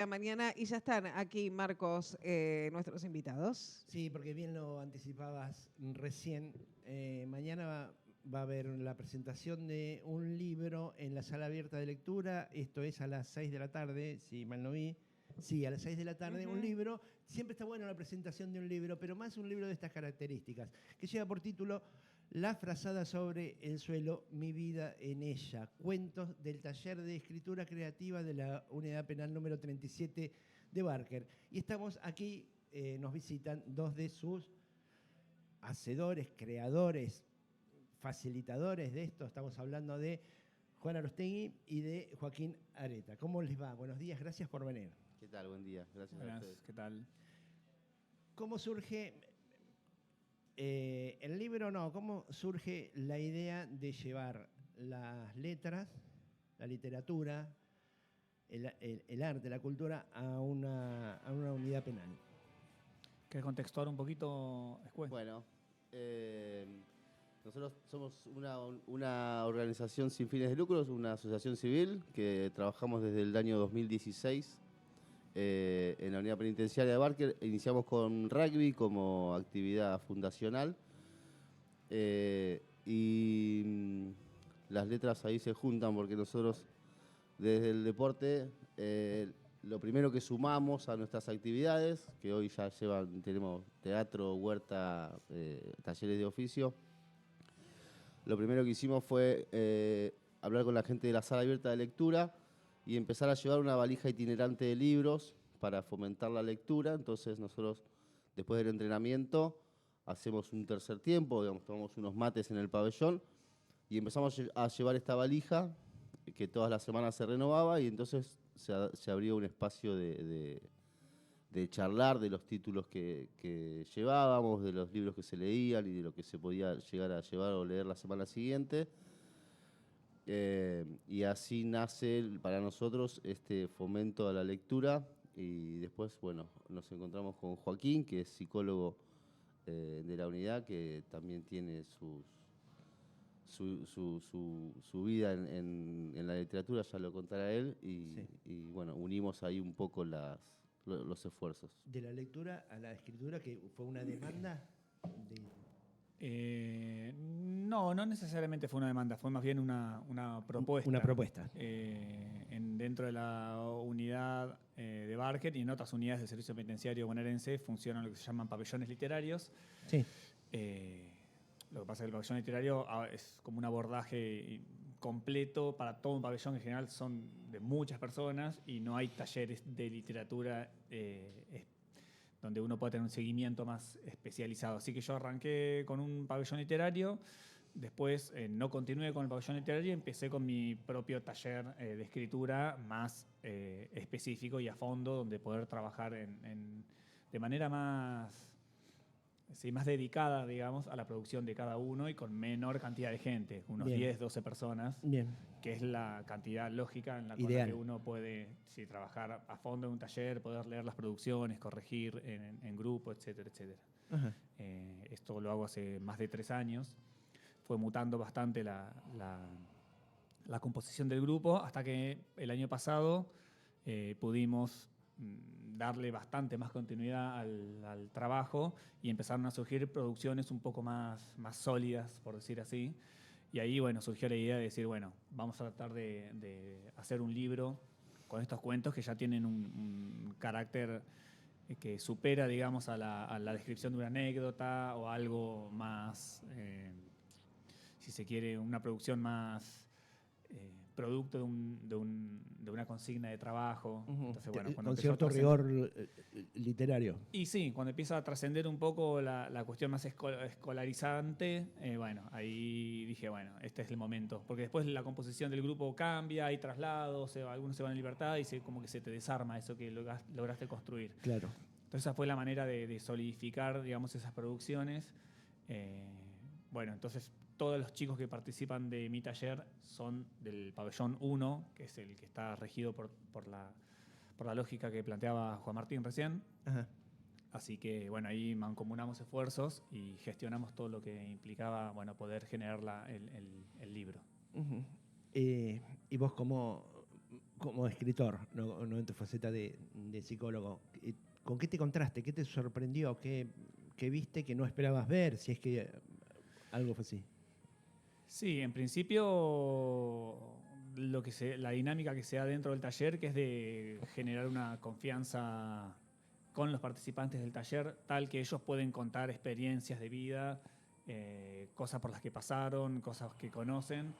la mañana y ya están aquí, Marcos, nuestros invitados. Sí, porque bien lo anticipabas recién. Mañana va a haber la presentación de un libro en la sala abierta de lectura. Esto es a las 6 de la tarde, si mal no vi. Sí, a las 6 de la tarde, un libro. Siempre está bueno la presentación de un libro, pero más un libro de estas características, que lleva por título La frazada sobre el suelo, mi vida en ella. Cuentos del taller de escritura creativa de la Unidad Penal número 37 de Barker. Y estamos aquí, nos visitan dos de sus hacedores, creadores, facilitadores de esto. Estamos hablando de Juan Arostegui y de Joaquín Areta. ¿Cómo les va? Buenos días, gracias por venir. ¿Qué tal? Buen día. Gracias a ustedes. ¿Qué tal? ¿Cómo surge el libro? No, ¿cómo surge la idea de llevar las letras, la literatura, el arte, la cultura a una unidad penal? ¿Querés contextuar un poquito, Escue? Bueno, nosotros somos una organización sin fines de lucros, una asociación civil que trabajamos desde el año 2016 en la unidad penitenciaria de Barker. Iniciamos con rugby como actividad fundacional y las letras ahí se juntan porque nosotros desde el deporte lo primero que sumamos a nuestras actividades, que hoy ya tenemos teatro, huerta, talleres de oficio. Lo primero que hicimos fue hablar con la gente de la sala abierta de lectura y empezar a llevar una valija itinerante de libros para fomentar la lectura. Entonces nosotros, después del entrenamiento, hacemos un tercer tiempo, digamos, tomamos unos mates en el pabellón y empezamos a llevar esta valija que todas las semanas se renovaba y entonces se abrió un espacio de charlar de los títulos que llevábamos, de los libros que se leían y de lo que se podía llegar a llevar o leer la semana siguiente. Y así nace para nosotros este fomento a la lectura y después, bueno, nos encontramos con Joaquín, que es psicólogo de la unidad, que también tiene su vida en la literatura, ya lo contará él, y bueno, unimos ahí un poco los esfuerzos. De la lectura a la escritura, que fue una demanda de... No necesariamente fue una demanda, fue más bien una propuesta. Una propuesta. Dentro de la unidad de Barker y en otras unidades del Servicio Penitenciario bonaerense funcionan lo que se llaman pabellones literarios. Sí. Lo que pasa es que el pabellón literario es como un abordaje completo para todo un pabellón. En general son de muchas personas y no hay talleres de literatura donde uno pueda tener un seguimiento más especializado. Así que yo arranqué con un pabellón literario, después no continué con el pabellón literario y empecé con mi propio taller de escritura más específico y a fondo, donde poder trabajar de manera más dedicada, digamos, a la producción de cada uno y con menor cantidad de gente, unos Bien. 10, 12 personas, Bien. que es la cantidad lógica en la con la que uno puede trabajar a fondo en un taller, poder leer las producciones, corregir en grupo, etcétera, etcétera. Esto lo hago hace más de 3 años. Fue mutando bastante la composición del grupo hasta que el año pasado pudimos darle bastante más continuidad al trabajo y empezaron a surgir producciones un poco más sólidas, por decir así. Y ahí, bueno, surgió la idea de decir, bueno, vamos a tratar de hacer un libro con estos cuentos que ya tienen un carácter que supera, digamos, a la descripción de una anécdota o algo más, si se quiere, una producción más producto de una consigna de trabajo. Entonces, bueno, con cierto rigor literario. Y sí, cuando empieza a trascender un poco la cuestión más escolarizante, bueno, ahí dije, bueno, este es el momento. Porque después la composición del grupo cambia, hay traslados, algunos se van en libertad y como que se te desarma eso que lograste construir. Claro. Entonces esa fue la manera de solidificar, digamos, esas producciones. Bueno, entonces todos los chicos que participan de mi taller son del pabellón 1, que es el que está regido por la lógica que planteaba Juan Martín recién. Ajá. Así que, bueno, ahí mancomunamos esfuerzos y gestionamos todo lo que implicaba, bueno, poder generar el libro. Y vos, como como escritor, no en tu faceta de psicólogo, ¿con qué te contraste? ¿Qué te sorprendió? ¿Qué viste que no esperabas ver? Si es que algo fue así. Sí, en principio la dinámica que se da dentro del taller, que es de generar una confianza con los participantes del taller, tal que ellos pueden contar experiencias de vida, cosas por las que pasaron, cosas que conocen,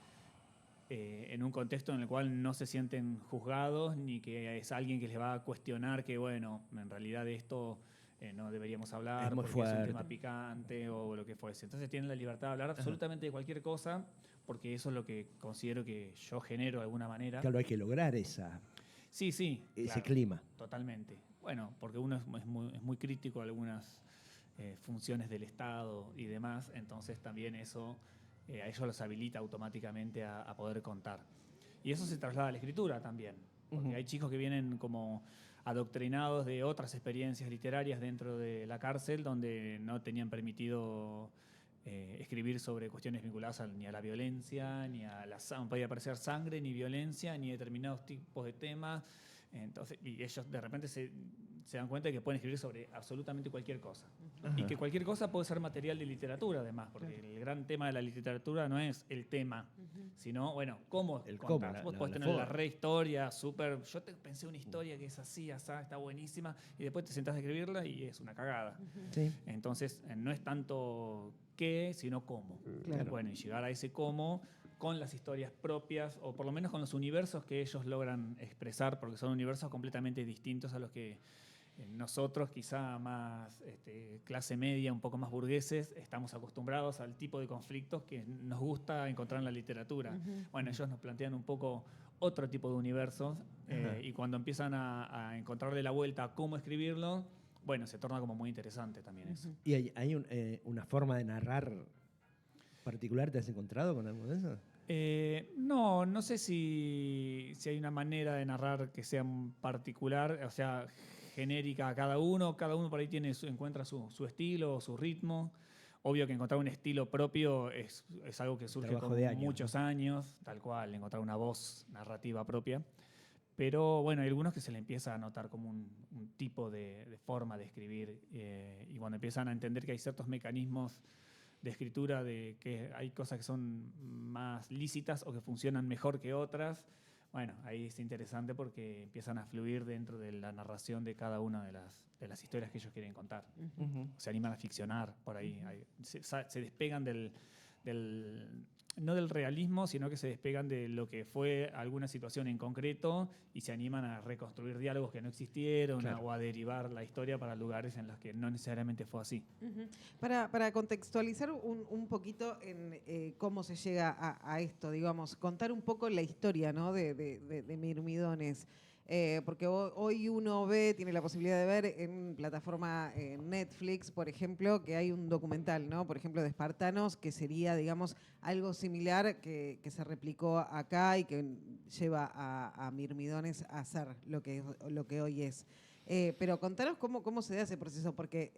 en un contexto en el cual no se sienten juzgados, ni que es alguien que les va a cuestionar que, bueno, en realidad de esto no deberíamos hablar es muy porque fuerte, es un tema picante o lo que fuese. Entonces tienen la libertad de hablar absolutamente de cualquier cosa, porque eso es lo que considero que yo genero de alguna manera. Claro, hay que lograr ese claro, clima. Totalmente. Bueno, porque uno es muy crítico de algunas funciones del Estado y demás, entonces también eso a ellos los habilita automáticamente a poder contar. Y eso se traslada a la escritura también, porque hay chicos que vienen como adoctrinados de otras experiencias literarias dentro de la cárcel, donde no tenían permitido escribir sobre cuestiones vinculadas ni a la violencia, no podía aparecer sangre, ni violencia, ni determinados tipos de temas. Entonces, y ellos de repente se dan cuenta de que pueden escribir sobre absolutamente cualquier cosa. Y que cualquier cosa puede ser material de literatura, además, porque el gran tema de la literatura no es el tema, sino, bueno, cómo contás. Vos podés tener la rehistoria, súper. Yo pensé una historia que es así, asá, está buenísima, y después te sentás a escribirla y es una cagada. Sí. Entonces, no es tanto qué, sino cómo. Claro. Bueno, y llegar a ese cómo con las historias propias, o por lo menos con los universos que ellos logran expresar, porque son universos completamente distintos a los que nosotros, quizá más clase media, un poco más burgueses, estamos acostumbrados al tipo de conflictos que nos gusta encontrar en la literatura. Bueno, ellos nos plantean un poco otro tipo de universos, y cuando empiezan a encontrarle la vuelta a cómo escribirlo, bueno, se torna como muy interesante también eso. ¿Y hay una forma de narrar particular? ¿Te has encontrado con algo de eso? No sé si hay una manera de narrar que sea particular, o sea, genérica a cada uno por ahí encuentra su estilo, su ritmo. Obvio que encontrar un estilo propio es algo que surge con muchos años, tal cual, encontrar una voz narrativa propia. Pero bueno, hay algunos que se le empieza a notar como un tipo de forma de escribir, y cuando empiezan a entender que hay ciertos mecanismos de escritura, de que hay cosas que son más lícitas o que funcionan mejor que otras, bueno, ahí es interesante porque empiezan a fluir dentro de la narración de cada una de las historias que ellos quieren contar. Se animan a ficcionar por ahí. Se despegan no del realismo, sino que se despegan de lo que fue alguna situación en concreto y se animan a reconstruir diálogos que no existieron, claro, o a derivar la historia para lugares en los que no necesariamente fue así. Para contextualizar un poquito en cómo se llega a esto, digamos, contar un poco la historia, ¿no?, de Mirmidones. Porque hoy uno tiene la posibilidad de ver en plataforma Netflix, por ejemplo, que hay un documental, ¿no?, por ejemplo, de Espartanos, que sería, digamos, algo similar que se replicó acá y que lleva a Mirmidones a hacer lo que hoy es. Pero contanos cómo se da ese proceso, porque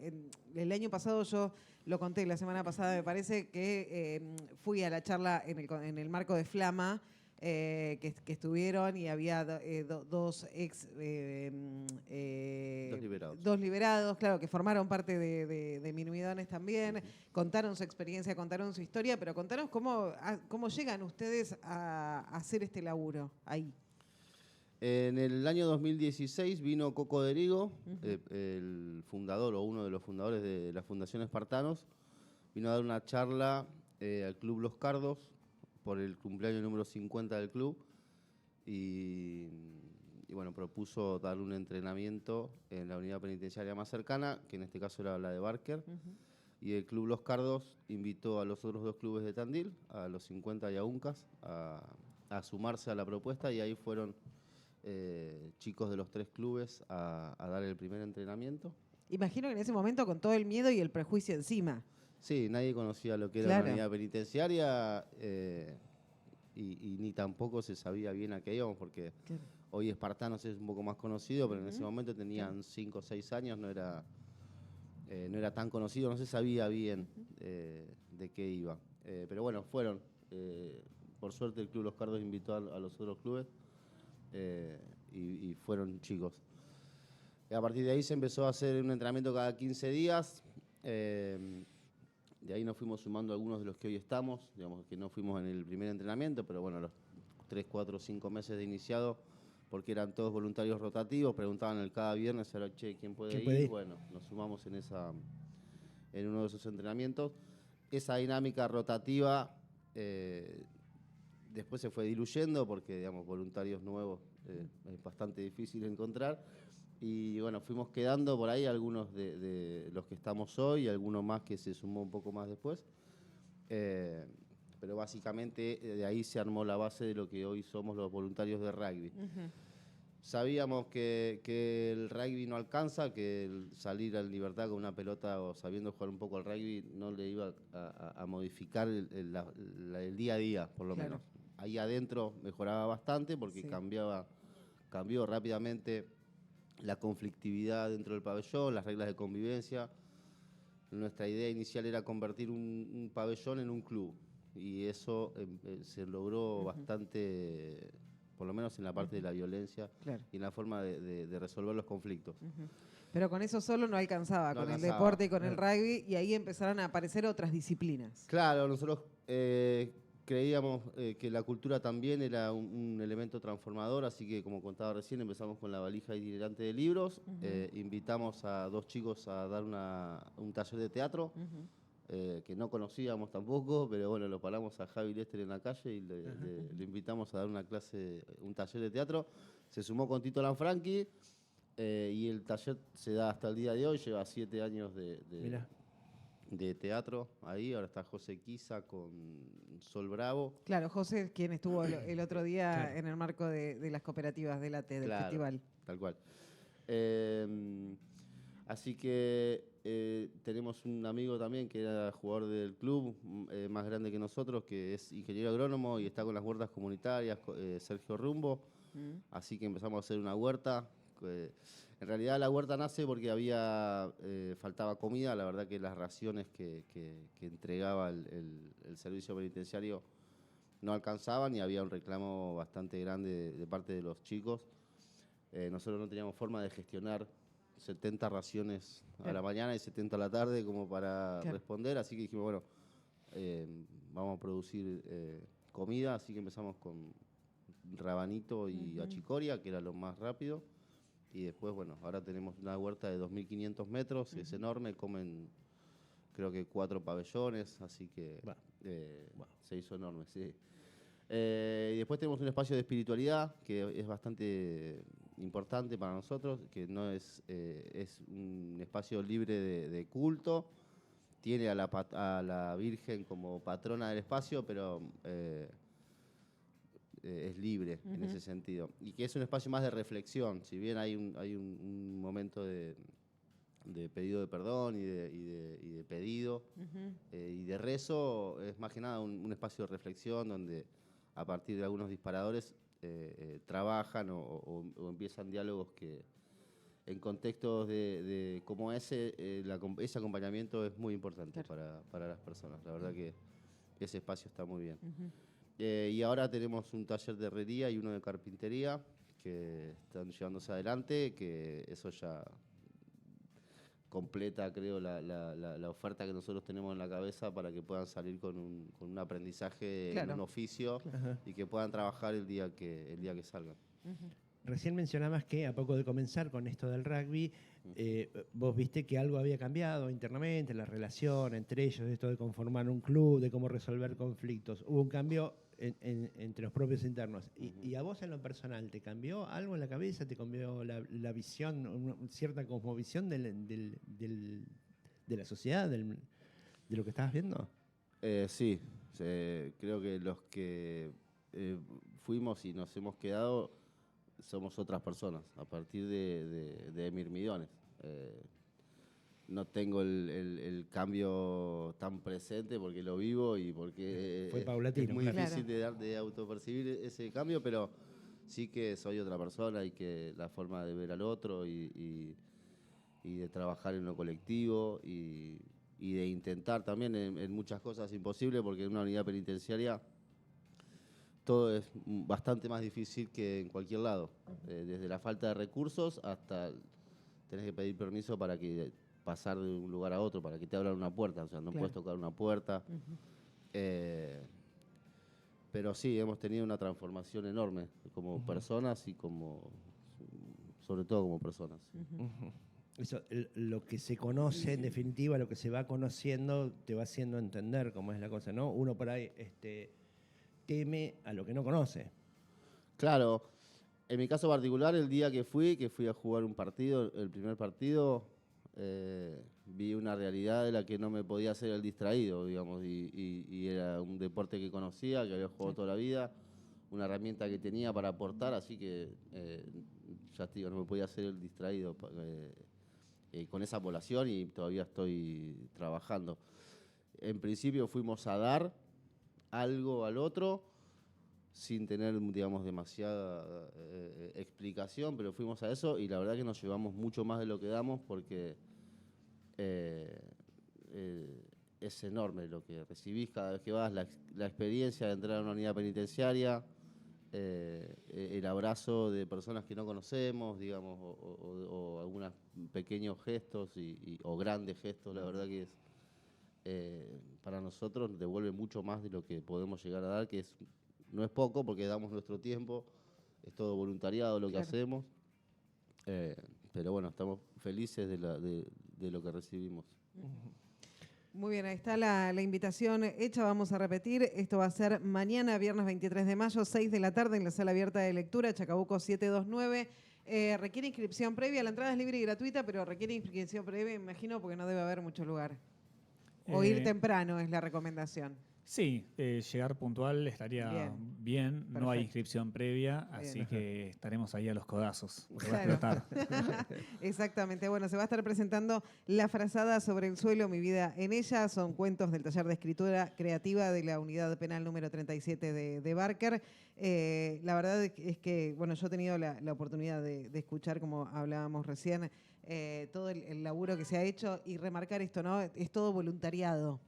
el año pasado yo lo conté, la semana pasada me parece que fui a la charla en el marco de Flama, que estuvieron y había dos liberados, claro, que formaron parte de Mirmidones también, contaron su experiencia, contaron su historia, pero contanos cómo llegan ustedes a hacer este laburo ahí. En el año 2016 vino Coco Derigo, el fundador o uno de los fundadores de la Fundación Espartanos, vino a dar una charla al Club Los Cardos por el cumpleaños número 50 del club y bueno, propuso dar un entrenamiento en la unidad penitenciaria más cercana, que en este caso era la de Barker, y el Club Los Cardos invitó a los otros dos clubes de Tandil, a los 50 y a UNCAS, a sumarse a la propuesta, y ahí fueron chicos de los tres clubes a dar el primer entrenamiento. Imagino que en ese momento con todo el miedo y el prejuicio encima. Sí, nadie conocía lo que era una unidad penitenciaria, y ni tampoco se sabía bien a qué íbamos, porque hoy Espartanos es un poco más conocido, pero en ese momento tenían 5 o 6 años, no era tan conocido, no se sabía bien de qué iba. Pero bueno, fueron. Por suerte el Club Los Cardos invitó a los otros clubes y fueron chicos. Y a partir de ahí se empezó a hacer un entrenamiento cada 15 días. De ahí nos fuimos sumando algunos de los que hoy estamos, digamos que no fuimos en el primer entrenamiento, pero bueno, los 3, 4, 5 meses de iniciado, porque eran todos voluntarios rotativos, preguntaban cada viernes, era, che, ¿quién puede ir? Bueno, nos sumamos en uno de esos entrenamientos. Esa dinámica rotativa después se fue diluyendo porque, digamos, voluntarios nuevos es bastante difícil encontrar. Y bueno, fuimos quedando por ahí algunos de los que estamos hoy y algunos más que se sumó un poco más después. Pero básicamente de ahí se armó la base de lo que hoy somos los voluntarios de rugby. Sabíamos que el rugby no alcanza, que salir en libertad con una pelota o sabiendo jugar un poco al rugby no le iba a modificar el día a día, por lo menos. Ahí adentro mejoraba bastante porque cambió rápidamente la conflictividad dentro del pabellón, las reglas de convivencia. Nuestra idea inicial era convertir un pabellón en un club y eso se logró bastante, por lo menos en la parte de la violencia y en la forma de resolver los conflictos. Pero con eso solo no alcanzaba, con el deporte y con el rugby, y ahí empezaron a aparecer otras disciplinas. Claro, nosotros creíamos que la cultura también era un elemento transformador, así que como contaba recién, empezamos con la valija itinerante de libros, invitamos a 2 chicos a dar un taller de teatro, que no conocíamos tampoco, pero bueno, lo paramos a Javi Lester en la calle y le invitamos a dar un taller de teatro. Se sumó con Tito Lanfranchi y el taller se da hasta el día de hoy, lleva 7 años de teatro ahí. Ahora está José Quiza con Sol Bravo. Claro, José es quien estuvo el otro día en el marco de las cooperativas del ATE, del festival. Tal cual. Así que tenemos un amigo también que era jugador del club, más grande que nosotros, que es ingeniero agrónomo y está con las huertas comunitarias, Sergio Rumbo. Así que empezamos a hacer una huerta. En realidad la huerta nace porque faltaba comida. La verdad que las raciones que entregaba el servicio penitenciario no alcanzaban y había un reclamo bastante grande de parte de los chicos. Nosotros no teníamos forma de gestionar 70 raciones a la mañana y 70 a la tarde como para responder, así que dijimos, bueno, vamos a producir comida, así que empezamos con rabanito y achicoria, que era lo más rápido, y después, bueno, ahora tenemos una huerta de 2.500 metros, es enorme, comen creo que 4 pabellones, así que se hizo enorme, sí. Y después tenemos un espacio de espiritualidad que es bastante importante para nosotros, que no es un espacio libre de culto. Tiene a la Virgen como patrona del espacio, pero es libre en ese sentido. Y que es un espacio más de reflexión. Si bien hay un momento de pedido de perdón y de pedido y de rezo, es más que nada un espacio de reflexión donde a partir de algunos disparadores trabajan o empiezan diálogos que en contextos como ese acompañamiento es muy importante para las personas. La verdad que ese espacio está muy bien. Y ahora tenemos un taller de herrería y uno de carpintería que están llevándose adelante, que eso ya completa, creo, la oferta que nosotros tenemos en la cabeza para que puedan salir con un aprendizaje en un oficio y que puedan trabajar el día que salgan. Recién mencionabas que a poco de comenzar con esto del rugby, vos viste que algo había cambiado internamente, la relación entre ellos, esto de conformar un club, de cómo resolver conflictos. Hubo un cambio entre los propios internos. ¿Y a vos en lo personal te cambió algo en la cabeza? ¿Te cambió la visión, una cierta cosmovisión de la sociedad, de lo que estabas viendo? Sí, creo que los que fuimos y nos hemos quedado somos otras personas, a partir de Mirmidones. No tengo el cambio tan presente porque lo vivo y porque fue paulatino, es muy difícil de autopercibir ese cambio, pero sí que soy otra persona y que la forma de ver al otro y de trabajar en lo colectivo y de intentar también en muchas cosas imposibles, porque en una unidad penitenciaria todo es bastante más difícil que en cualquier lado. Desde la falta de recursos hasta tenés que pedir permiso para que pasar de un lugar a otro, para que te abran una puerta. O sea, no puedes tocar una puerta. Pero sí, hemos tenido una transformación enorme como personas y sobre todo como personas. Eso, lo que se conoce, en definitiva, lo que se va conociendo, te va haciendo entender cómo es la cosa, ¿no? Uno por ahí teme a lo que no conoce. Claro, en mi caso particular, el día que fui a jugar un partido, el primer partido, vi una realidad de la que no me podía hacer el distraído, digamos, y era un deporte que conocía, que había jugado toda la vida, una herramienta que tenía para aportar, así que ya te digo, no me podía hacer el distraído con esa población y todavía estoy trabajando. En principio fuimos a dar algo al otro, sin tener, digamos, demasiada explicación, pero fuimos a eso y la verdad que nos llevamos mucho más de lo que damos porque es enorme lo que recibís cada vez que vas, la experiencia de entrar a una unidad penitenciaria, el abrazo de personas que no conocemos, digamos, o algunos pequeños gestos o grandes gestos, la verdad que para nosotros devuelve mucho más de lo que podemos llegar a dar, que no es poco porque damos nuestro tiempo, es todo voluntariado lo que hacemos, pero bueno, estamos felices de lo que recibimos. Muy bien, ahí está la invitación hecha, vamos a repetir, esto va a ser mañana, viernes 23 de mayo, 6 de la tarde en la sala abierta de lectura, Chacabuco 729. Requiere inscripción previa, la entrada es libre y gratuita, pero requiere inscripción previa, imagino, porque no debe haber mucho lugar. O ir temprano es la recomendación. Sí, llegar puntual estaría bien. No hay inscripción previa, así que estaremos ahí a los codazos. Claro. Exactamente. Bueno, se va a estar presentando La frazada sobre el suelo, mi vida en ella. Son cuentos del taller de escritura creativa de la unidad penal número 37 de Barker. La verdad es que, bueno, yo he tenido la oportunidad de escuchar, como hablábamos recién, todo el laburo que se ha hecho y remarcar esto, ¿no? Es todo voluntariado.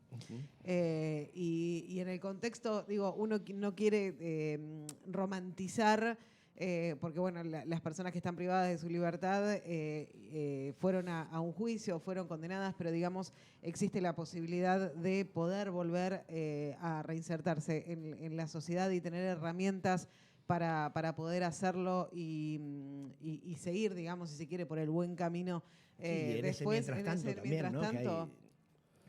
Y en el contexto, digo, uno no quiere romantizar, porque bueno, las personas que están privadas de su libertad fueron a un juicio, fueron condenadas, pero digamos, existe la posibilidad de poder volver a reinsertarse en la sociedad y tener herramientas para poder hacerlo y seguir, digamos, si se quiere, por el buen camino. Después, mientras tanto,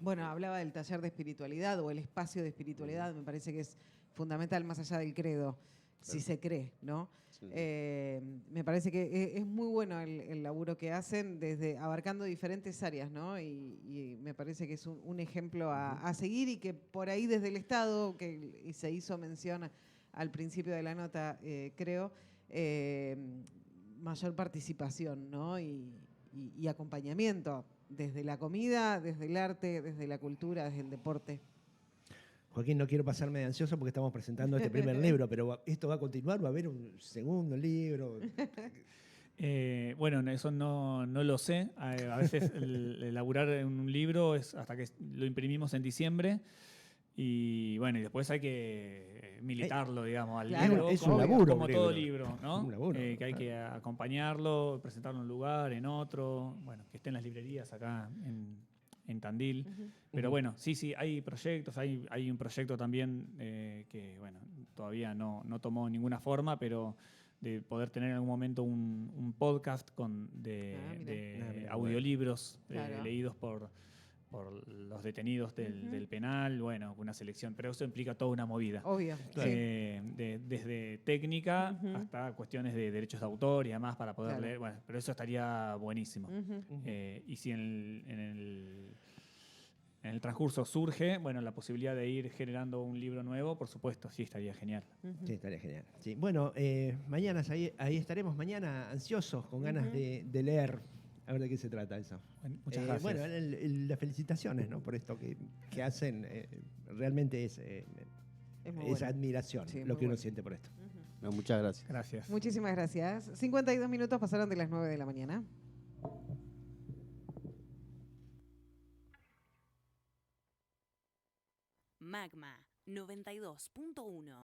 bueno, hablaba del taller de espiritualidad o el espacio de espiritualidad, me parece que es fundamental más allá del credo, si se cree, ¿no? Sí. Me parece que es muy bueno el laburo que hacen, desde abarcando diferentes áreas, ¿no? Y me parece que es un ejemplo a seguir y que por ahí desde el Estado, y se hizo mención al principio de la nota, creo, mayor participación, ¿no? Y acompañamiento, desde la comida, desde el arte, desde la cultura, desde el deporte. Joaquín, no quiero pasarme de ansioso porque estamos presentando este primer libro, pero ¿esto va a continuar? ¿Va a haber un segundo libro? Bueno, eso no lo sé. A veces elaborar un libro es hasta que lo imprimimos en diciembre. Y bueno, y después hay que militarlo, digamos, al libro. Es un laburo. Como todo libro, ¿no? Un laburo, que hay que acompañarlo, presentarlo en un lugar, en otro. Bueno, que esté en las librerías acá en Tandil. Pero bueno, sí, hay proyectos. Hay un proyecto también que, bueno, todavía no tomó ninguna forma, pero de poder tener en algún momento un podcast de audiolibros leídos por los detenidos del penal, bueno, una selección, pero eso implica toda una movida. Obvio. Desde técnica hasta cuestiones de derechos de autor y demás para poder leer, bueno, pero eso estaría buenísimo. Y si en el transcurso surge, bueno, la posibilidad de ir generando un libro nuevo, por supuesto, sí, estaría genial. Sí, estaría genial. Sí. Bueno, mañana ahí estaremos, mañana ansiosos, con ganas de leer. A ver de qué se trata eso. Muchas gracias. Bueno, las felicitaciones, ¿no? Por esto que hacen. Realmente es admiración lo que uno siente por esto. No, muchas gracias. Gracias. Muchísimas gracias. 52 minutos pasaron de las 9 de la mañana. Magma 92.1